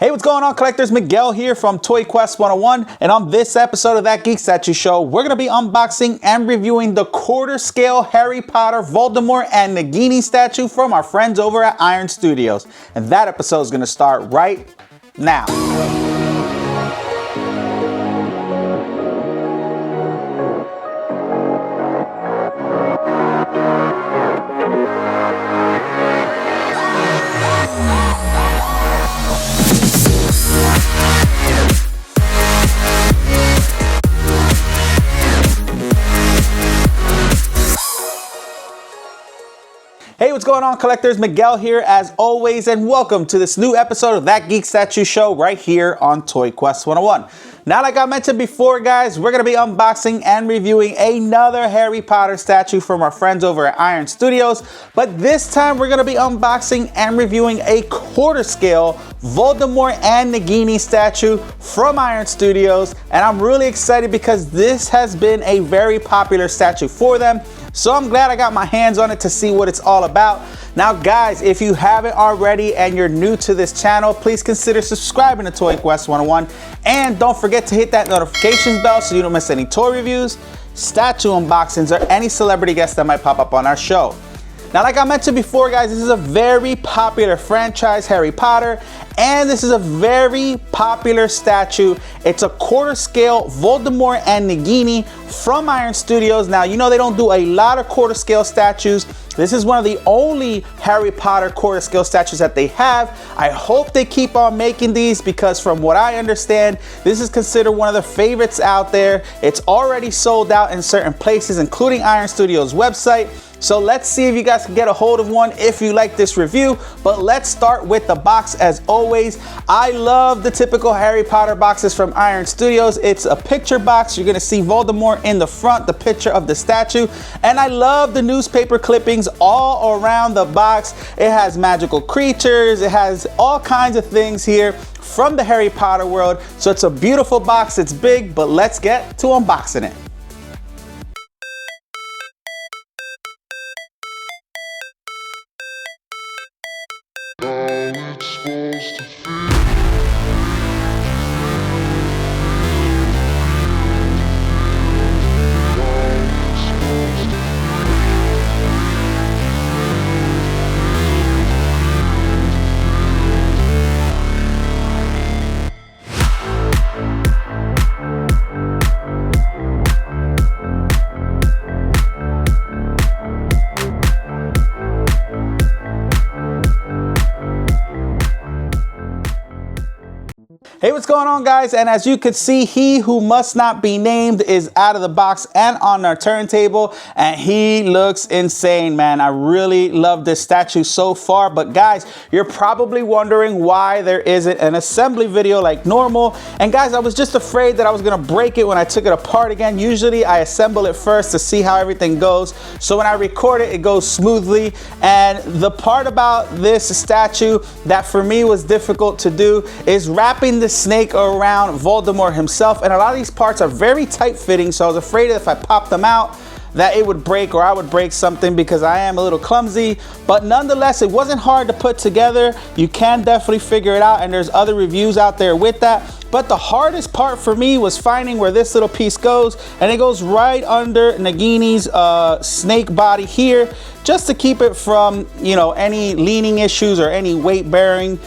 Hey, what's going on, collectors? Miguel here from Toy Quest 101, and on this episode of That Geek Statue Show, we're going to be unboxing and reviewing the quarter scale Harry Potter, Voldemort, and Nagini statue from our friends over at Iron Studios. And that episode is going to start right now. Hey, what's going on, collectors? Miguel here as always, and welcome to this new episode of That Geek Statue Show right here on Toy Quest 101. Now, like I mentioned before, guys, we're going to be unboxing and reviewing another Harry Potter statue from our friends over at Iron Studios, but this time we're going to be unboxing and reviewing a quarter scale Voldemort and Nagini statue from Iron Studios, and I'm really excited because this has been a very popular statue for them. So I'm glad I got my hands on it to see what it's all about. Now guys, if you haven't already and you're new to this channel, please consider subscribing to Toy Quest 101. And don't forget to hit that notifications bell so you don't miss any toy reviews, statue unboxings, or any celebrity guests that might pop up on our show. Now, like I mentioned before, guys, this is a very popular franchise, Harry Potter, and this is a very popular statue. It's a quarter scale Voldemort and Nagini from Iron Studios. Now, you know they don't do a lot of quarter scale statues. This is one of the only Harry Potter quarter scale statues that they have. I hope they keep on making these because from what I understand, this is considered one of the favorites out there. It's already sold out in certain places, including Iron Studios' website. So let's see if you guys can get a hold of one if you like this review. But let's start with the box as always. I love the typical Harry Potter boxes from Iron Studios. It's a picture box. You're gonna see Voldemort in the front, the picture of the statue. And I love the newspaper clippings all around the box. It has magical creatures. It has all kinds of things here from the Harry Potter world. So it's a beautiful box. It's big, but let's get to unboxing it. Hey, what's going on, guys? And as you could see, he who must not be named is out of the box and on our turntable, and he looks insane, man. I really love this statue so far. But guys, you're probably wondering why there isn't an assembly video like normal. And guys, I was just afraid that I was gonna break it when I took it apart again. Usually I assemble it first to see how everything goes, so when I record it, it goes smoothly. And the part about this statue that for me was difficult to do is wrapping the snake around Voldemort himself, and a lot of these parts are very tight fitting, so I was afraid that if I popped them out that it would break or I would break something because I am a little clumsy. But nonetheless, it wasn't hard to put together. You can definitely figure it out, and there's other reviews out there with that. But the hardest part for me was finding where this little piece goes, and it goes right under Nagini's snake body here, just to keep it from, you know, any leaning issues or any weight bearing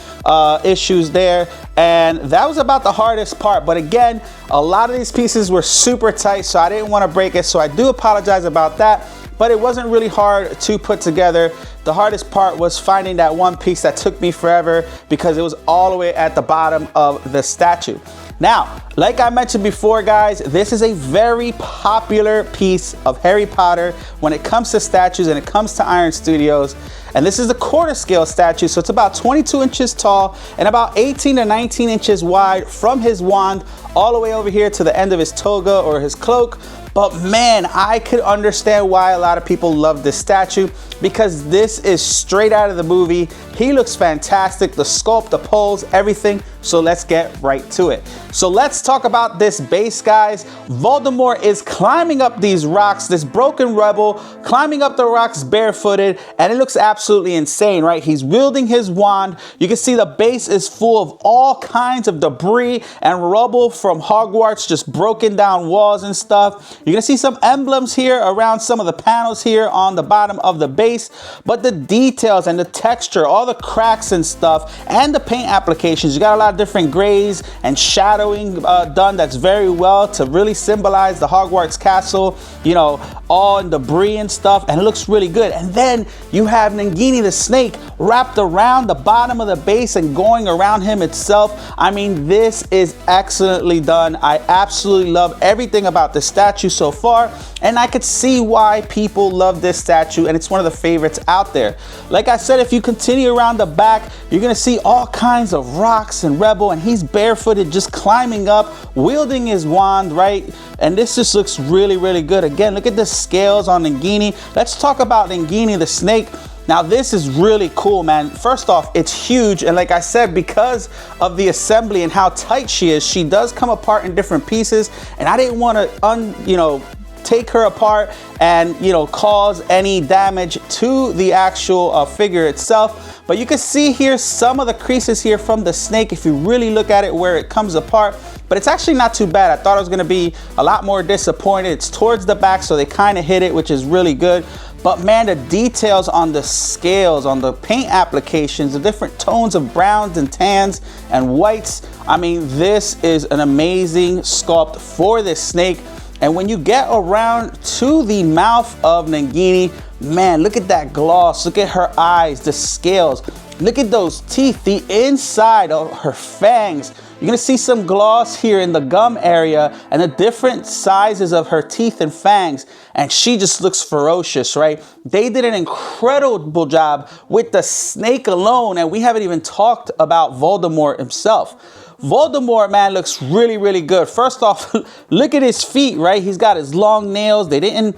issues there. And that was about the hardest part. But again, a lot of these pieces were super tight, so I didn't want to break it. So I do apologize about that, but it wasn't really hard to put together. The hardest part was finding that one piece that took me forever because it was all the way at the bottom of the statue. Now, like I mentioned before, guys, this is a very popular piece of Harry Potter when it comes to statues and it comes to Iron Studios. And this is a quarter scale statue, so it's about 22 inches tall and about 18 to 19 inches wide from his wand all the way over here to the end of his toga or his cloak. But man, I could understand why a lot of people love this statue, because this is straight out of the movie. He looks fantastic, the sculpt, the pose, everything. So let's get right to it. So let's talk about this base, guys. Voldemort is climbing up these rocks, this broken rebel, climbing up the rocks barefooted, and it looks absolutely insane, right? He's wielding his wand. You can see the base is full of all kinds of debris and rubble from Hogwarts, just broken down walls and stuff. You're gonna see some emblems here around some of the panels here on the bottom of the base, but the details and the texture, all the cracks and stuff, and the paint applications, you got a lot of different grays and shadowing done that's very well to really symbolize the Hogwarts castle, you know, all in debris and stuff, and it looks really good. And then you have Nagini the snake wrapped around the bottom of the base and going around him itself. I mean, this is excellently done. I absolutely love everything about the statue so far, and I could see why people love this statue, and it's one of the favorites out there. Like I said, if you continue around the back, you're gonna see all kinds of rocks and rebel, and he's barefooted just climbing up, wielding his wand, right? And this just looks really, really good. Again, look at the scales on Nagini. Let's talk about Nagini the snake. Now this is really cool, man. First off, it's huge, and like I said, because of the assembly and how tight she is, she does come apart in different pieces, and I didn't want to take her apart and cause any damage to the actual figure itself. But you can see here some of the creases here from the snake if you really look at it where it comes apart, but it's actually not too bad. I thought I was going to be a lot more disappointed. It's towards the back, so they kind of hit it, which is really good. But man, the details on the scales, on the paint applications, the different tones of browns and tans and whites, I mean, this is an amazing sculpt for this snake. And when you get around to the mouth of Nagini, man, look at that gloss, look at her eyes, the scales, look at those teeth, the inside of her fangs. You're gonna see some gloss here in the gum area and the different sizes of her teeth and fangs, and she just looks ferocious, right? They did an incredible job with the snake alone, and we haven't even talked about Voldemort himself. Voldemort, man, looks really, really good. First off, look at his feet, right? He's got his long nails. They didn't,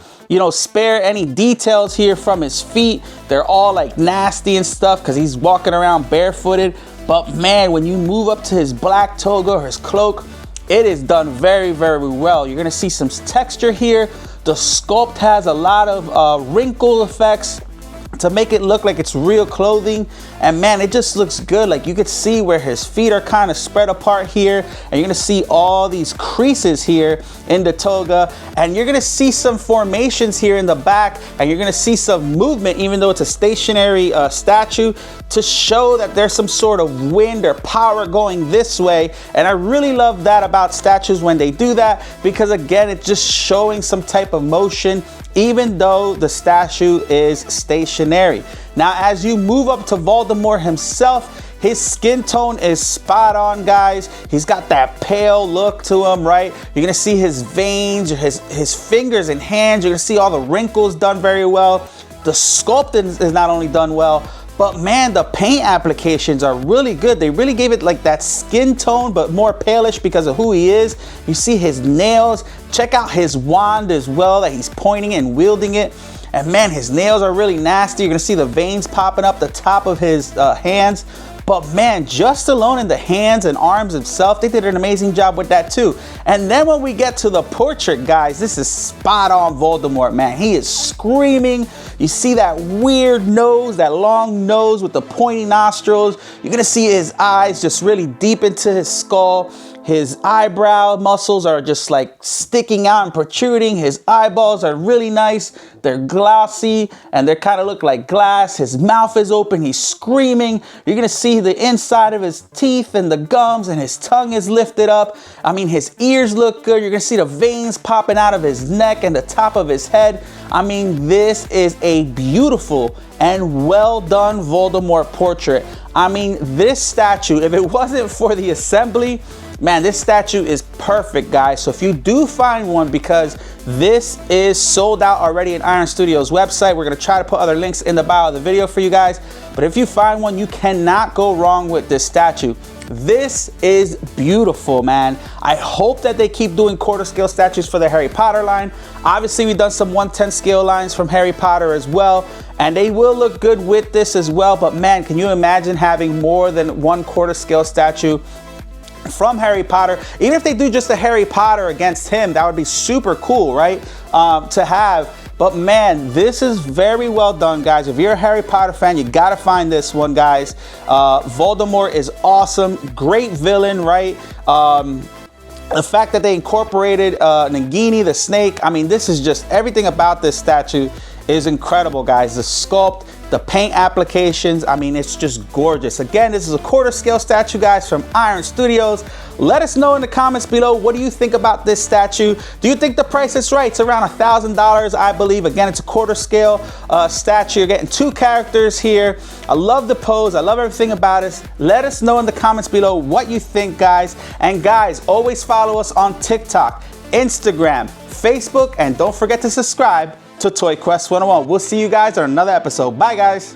spare any details here from his feet. They're all like nasty and stuff because he's walking around barefooted. But man, when you move up to his black toga or his cloak, it is done very, very well. You're gonna see some texture here. The sculpt has a lot of wrinkle effects to make it look like it's real clothing, and man, it just looks good. Like you could see where his feet are kind of spread apart here, and you're gonna see all these creases here in the toga, and you're gonna see some formations here in the back, and you're gonna see some movement even though it's a stationary statue, to show that there's some sort of wind or power going this way. And I really love that about statues when they do that, because again, it's just showing some type of motion even though the statue is stationary. Now, as you move up to Voldemort himself, his skin tone is spot on, guys. He's got that pale look to him, right? You're gonna see his veins, his fingers and hands. You're gonna see all the wrinkles done very well. The sculpting is not only done well, but man, the paint applications are really good. They really gave it like that skin tone, but more palish because of who he is. You see his nails. Check out his wand as well that he's pointing and wielding it. And man, his nails are really nasty. You're gonna see the veins popping up the top of his hands. But man, just alone in the hands and arms itself, they did an amazing job with that too. And then when we get to the portrait, guys, this is spot on Voldemort, man. He is screaming. You see that weird nose, that long nose with the pointy nostrils. You're gonna see his eyes just really deep into his skull. His eyebrow muscles are just like sticking out and protruding. His eyeballs are really nice. They're glossy and they kind of look like glass. His mouth is open. He's screaming. You're going to see the inside of his teeth and the gums, and his tongue is lifted up. I mean, his ears look good. You're going to see the veins popping out of his neck and the top of his head. I mean, this is a beautiful and well done Voldemort portrait. I mean, this statue, if it wasn't for the assembly, man, this statue is perfect, guys. So if you do find one, because this is sold out already in Iron Studios website, we're gonna try to put other links in the bio of the video for you guys. But if you find one, you cannot go wrong with this statue. This is beautiful, man. I hope that they keep doing quarter scale statues for the Harry Potter line. Obviously, we've done some 1/10 scale lines from Harry Potter as well, and they will look good with this as well. But man, can you imagine having more than 1/4 scale statue from Harry Potter? Even if they do just a Harry Potter against him, that would be super cool, right? To have. But man, this is very well done, guys. If you're a Harry Potter fan, you gotta find this one, guys. Voldemort is awesome. Great villain, right? The fact that they incorporated Nagini, the snake. I mean, this is just, everything about this statue is incredible, guys. The sculpt, the paint applications, I mean, it's just gorgeous. Again, this is a quarter scale statue, guys, from Iron Studios. Let us know in the comments below, what do you think about this statue? Do you think the price is right? It's around $1,000, I believe. Again, it's a quarter scale statue. You're getting 2 characters here. I love the pose. I love everything about it. Let us know in the comments below what you think, guys. And guys, always follow us on TikTok, Instagram, Facebook, and don't forget to subscribe to Toy Quest 101. We'll see you guys on another episode. Bye, guys.